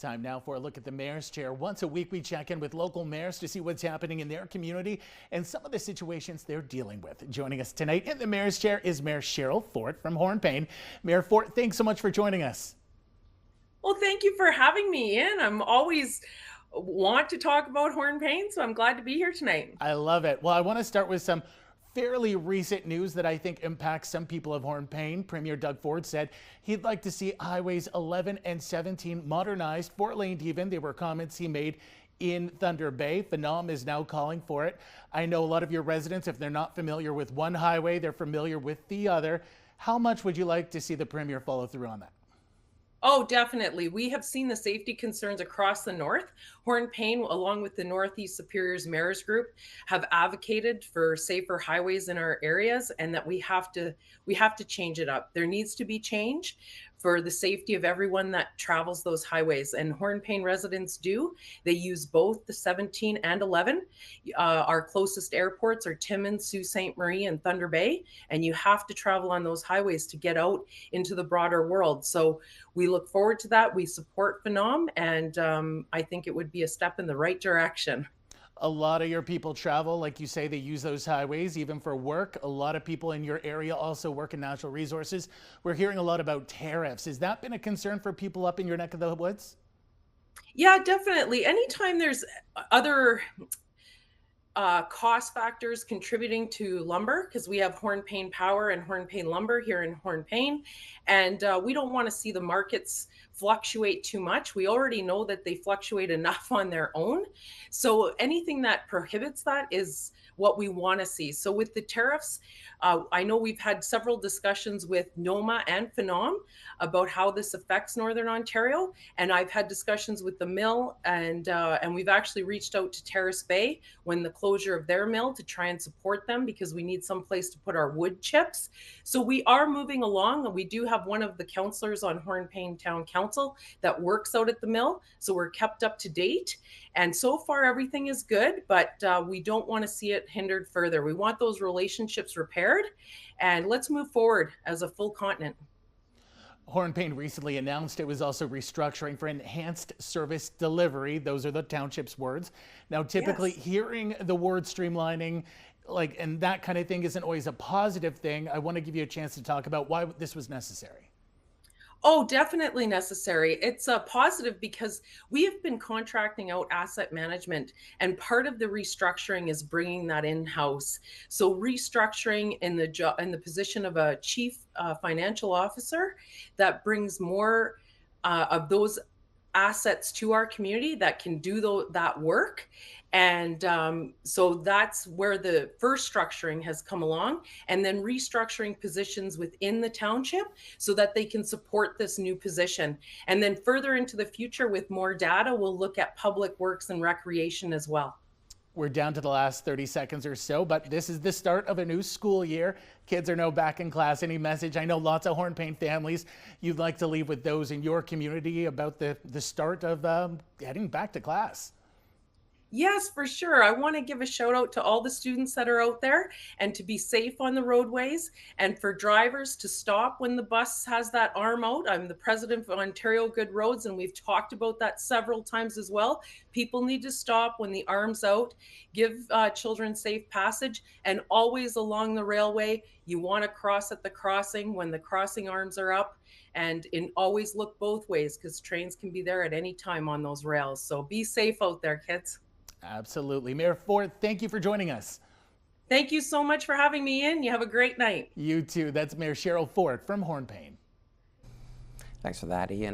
Time now for a look at the mayor's chair. Once a week, we check in with local mayors to see what's happening in their community and some of the situations they're dealing with. Joining us tonight in the mayor's chair is Mayor Cheryl Fort from Hornepayne. Mayor Fort, thanks so much for joining us. Well, thank you for having me in. I'm always want to talk about Hornepayne, so I'm glad to be here tonight. I love it. Well, I want to start with some fairly recent news that I think impacts some people of Hornepayne. Premier Doug Ford said he'd like to see highways 11 and 17 modernized, 4-laned even. They were comments he made in Thunder Bay. Phenom is now calling for it. I know a lot of your residents, if they're not familiar with one highway, they're familiar with the other. How much would you like to see the Premier follow through on that? Oh, definitely. We have seen the safety concerns across the north. Hornepayne, along with the Northeast Superior's Mayors Group, have advocated for safer highways in our areas, and that we have to change it up. There needs to be change for the safety of everyone that travels those highways. And Hornepayne residents do. They use both the 17 and 11. Our closest airports are Timmins, Sault Ste. Marie, and Thunder Bay. And you have to travel on those highways to get out into the broader world. So we look forward to that. We support Phenom, and I think it would be a step in the right direction. A lot of your people travel, like you say, they use those highways even for work. A lot of people in your area also work in natural resources. We're hearing a lot about tariffs. Has that been a concern for people up in your neck of the woods? Yeah, definitely. Anytime there's other cost factors contributing to lumber, because we have Hornepayne Power and Hornepayne Lumber here in Hornepayne, and we don't want to see the markets fluctuate too much. We already know that they fluctuate enough on their own. So anything that prohibits that is what we want to see. So with the tariffs, I know we've had several discussions with NOMA and Phenom about how this affects Northern Ontario, and I've had discussions with the mill, and we've actually reached out to Terrace Bay when the closure of their mill to try and support them, because we need some place to put our wood chips. So we are moving along. We do have one of the councillors on Hornepayne Town Council that works out at the mill, so we're kept up to date. And so far, everything is good, but we don't want to see it hindered further. We want those relationships repaired, and let's move forward as a full continent. Hornepayne recently announced it was also restructuring for enhanced service delivery. Those are the township's words. Now, typically Yes. hearing the word streamlining, and that kind of thing isn't always a positive thing. I want to give you a chance to talk about why this was necessary. Oh, definitely necessary. It's a positive because we have been contracting out asset management, and part of the restructuring is bringing that in-house. So restructuring in the job in the position of a chief financial officer, that brings more of those assets to our community that can do that work. And so that's where the first structuring has come along, and then restructuring positions within the township so that they can support this new position. And then further into the future with more data, we'll look at public works and recreation as well. We're down to the last 30 seconds or so, but this is the start of a new school year. Kids are now back in class. Any message? I know lots of Hornepayne families you'd like to leave with those in your community about the start of heading back to class. Yes, for sure. I want to give a shout out to all the students that are out there, and to be safe on the roadways, and for drivers to stop when the bus has that arm out. I'm the president of Ontario Good Roads, and we've talked about that several times as well. People need to stop when the arm's out, give children safe passage, and always along the railway, you want to cross at the crossing when the crossing arms are up. And always look both ways, because trains can be there at any time on those rails. So be safe out there, kids. Absolutely. Mayor Fort, thank you for joining us. Thank you so much for having me in. You have a great night. You too. That's Mayor Cheryl Fort from Hornepayne. Thanks for that, Ian.